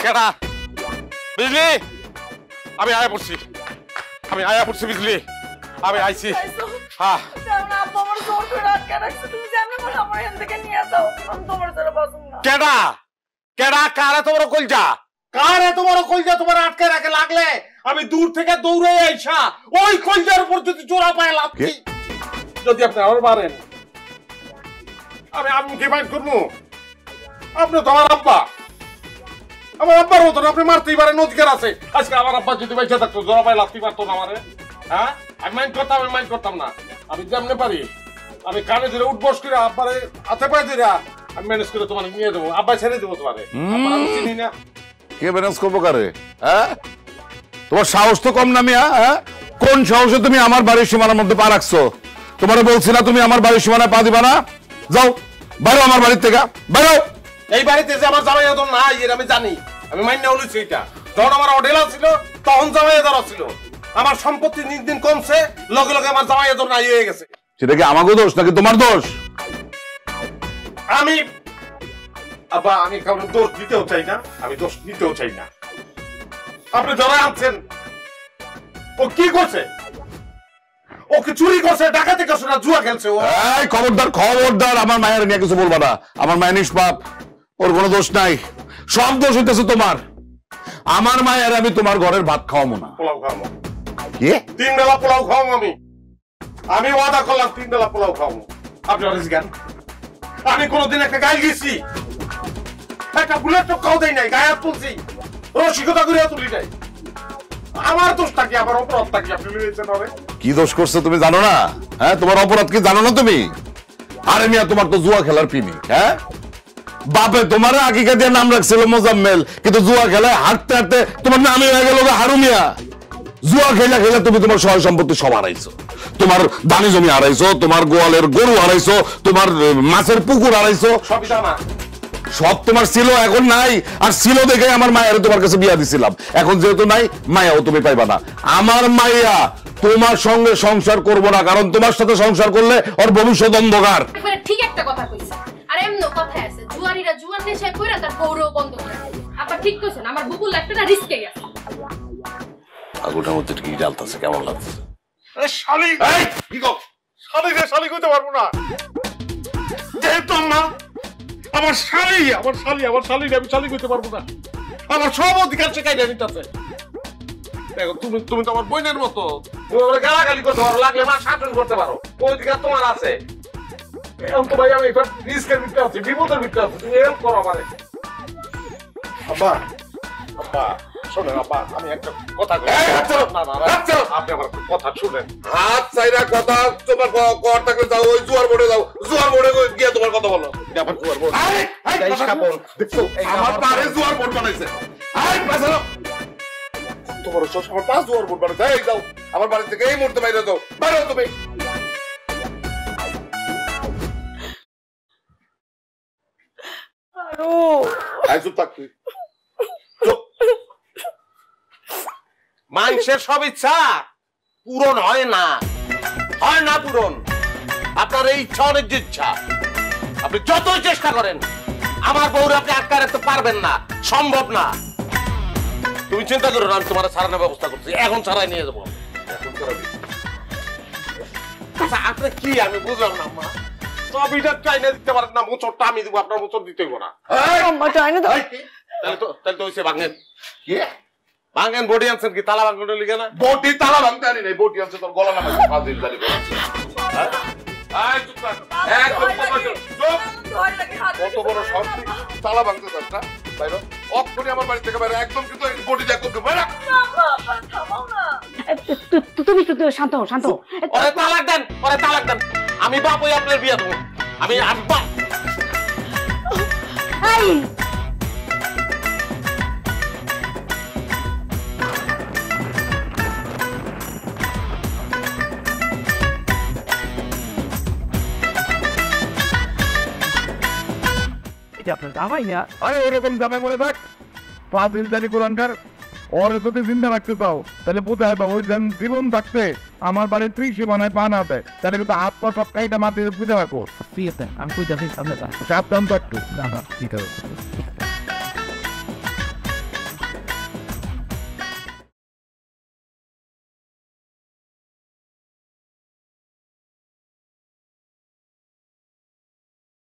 কেডা বিজলি আমি আয়া পড়ছি বিজলি আমি আইছি হ্যাঁ কেডা কেডা কারে তোমার কলজা তোমার আটকে রাখে লাগলে আমি দূর থেকে দৌড়ে আইসা ওই কলজার উপর যদি জোড়া পায় লাথি যদি আপনি আবার মারেন আমি কি মাইন্ড করবো আপনি তো আমার আব্বার মতন আপনি মারতেই পারেন অধিকার আছে আজকে আমার আব্বা যদি বাইসা থাকতো জোড়া পায় লাথি মারতো না আমারে হ্যাঁ আমি মাইন্ড করতাম না আমি যেমনে পারি আমি কানে ধরে উঠবস করে আব্বারে হাতে পায়ে ধরে আমি ম্যানেজ করে তোমার নিয়ে দেবো আব্বা ছেড়ে দেবো তোমারে আমি চিনি না কে ম্যানেজ করবো কারে হ্যাঁ তোমার সাহস তো কম না মিয়া হ্যাঁ কোন সাহসে তুমি আমার বাড়ির সীমানার মধ্যে পা রাখছো তোমারে বলছি না তুমি আমার বাড়ির সীমানায় পা দিবা না যাও বাইরো আমার বাড়ির থেকে বাইরো এই বাড়িতে যে আমার জামাই আদর না এর আমি জানি আমি মাইন্না বলেছি এটা যখন আমার অডেলা ছিল তখন জামাই আদর ছিল আমার সম্পত্তি দিন কমছে লগে লগে আমার জামাই আদর নাই হয়ে গেছে সেটা কি আমাকে দোষ নাকি তোমার দোষ আমি আব্বা আমি কারণ দোষ দিতেও চাই না আমি দোষ নিতেও চাই না আপনি যারা আনছেন ও কি করছে ও কি চুরি করছে ডাকাতি করছে না জুয়া খেলছে ও এই খবরদার আমার মায়ের নিয়ে কিছু বলবা না আমার মায়ের নিষ্পাপ ওর কোনো দোষ নাই সব দোষ হইতেছে তোমার আমার মায়ের আমি তোমার ঘরের ভাত খাওয়াবো না পোলাও খাওয়াবো কি 3 বেলা পোলাও খাওয়াবো আমি ওয়াদা করলাম 3 বেলা পোলাও খাওয়াবো আপনি অনেক জ্ঞান আমি কোনদিন একটা গায়ে গেছি একটা বুলেট টপকাও দেই নাই গায়ে তুলছি রসিকতা করে তুলি নাই আমার দোষটা কি আমার অপরাধটা কি আপনি লিখেছেন হবে কি দোষ করছো তুমি জানো না হ্যাঁ তোমার অপরাধ কি জানো না তুমি আরে মিয়া তোমার তো জুয়া খেলার প্রেমিক হ্যাঁ বাপে তোমার আকিকা দিয়ে নাম রাখছিল মোজাম্মেল কিন্তু জুয়া খেলায় হাঁটতে হাঁটতে তোমার নামই হয়ে গেল হারু মিয়া জুয়া খেলা খেলে তুমি তোমার সহায় সম্পত্তি সব হারাইছো তোমার দানি জমি হারাইছো তোমার গোয়ালের গরু হারাইছো তোমার মাছের পুকুর হারাইছো সব তোমার ছিল এখন নাই আর ছিল দেখে আমার মায়ের তোমার কাছে বিয়া দিছিলাম এখন যেহেতু নাই মায়াও তুমি পাইবা না আমার মাইয়া তোমার সঙ্গে সংসার করব না কারণ তোমার সাথে সংসার করলে ওর ভবিষ্যৎ অন্ধকার ঠিক একটা কথা কইছে আর এমন কথা আছে জুয়ারিরা জুয়ার নেশায় কইরা তার গৌরব বন্ধ করে আপা ঠিক কইছেন আমার বুকুল একটা না রিস্কে গেছে আগুটার মধ্যে কি জ্বালতাছে কেমন লাগছে আরে শালি এই কি গো শালি কইতে পারবো না যেহেতু না আমার শালি আমি শালি কইতে পারবো না আমার সব অধিকার চেকাইয়া নিতেছে দেখো তুমি তো আমার বোনের মতো তুমি আমার গালাগালি করতে পারো লাগলে মা শাসন করতে পারো ওই অধিকার তোমার আছে এখন তো ভাই আমি একটা রিস্কের ভিতরে আছি বিপদের ভিতরে আছি তুমি হেল্প করো আমারে আব্বা শোনেন আব্বা আমি একটা কথা কই আপনি আমার কথা শুনেন হাত চাইরা কথা তোমার কর থাকলে যাও ওই জুয়ার বোর্ডে যাও জুয়ার বোর্ডে গিয়ে তোমার কথা বলো আবার জুয়ার বোর্ড এই কাপড় দেখছো আমার পারে জুয়ার বোর্ড বানাইছে আই পাছালো তোমার সব আমার পাঁচ জুয়ার বোর্ড বানাইছে এই যাও আমার বাড়ি থেকে এই মুহূর্তে বাইরে যাও বাইরে তুমি আরো আইসুপ থাকবি মানুষের সব ইচ্ছা পূরণ হয় না পূরণ আপনার এই ইচ্ছা অনেক ইচ্ছা আপনি যতই চেষ্টা করেন আমার বউরে আপনি আটকা রাখতে পারবেন না সম্ভব না তুমি চিন্তা করো না আমি তোমার ছাড়ানোর ব্যবস্থা করছি এখন ছাড়াই নিয়ে যাবো আচ্ছা আপনি কি আমি বুঝলাম না মা সবইটা চাইনা দিতে পারেন না মোচরটা আমি দিব আপনার মোচর দিতে হইব না তাহলে তো হইছে ভাঙেন কি ভাঙেন বডি আনছেন কি তালা ভাঙনের লিগে না বডি তালা ভাঙতে আনি নাই বডি আনছে তোর গলা না ফাজিল জানি বলছে আয় চুপ কর একদম চুপ কত বড় সব তালা ভাঙতে চাস না বাইরে অক্ষরে আমার বাড়ি থেকে বাইরে একদম কিন্তু বডি যা করতে বাইরে তুমি শান্ত ওরে তালাক দেন আমি বাপ হই আপনার বিয়ে দেব আমি আব্বা এই আপনার জামাই না আরে ওরকম জামাই মনে থাক ফাজিল জানি কোরআনকার ওরে যদি জিন্দা রাখতে চাও তাহলে বোঝায় বা ওই জীবন থাকতে আমার বাড়ির ত্রিশে বানায় পা না দেয় তাহলে কিন্তু হাত পা সব কাইটা মাটিতে পুজো রাখো আমি কইতাছি সাবধান সাবধান তো একটু ঠিক আছে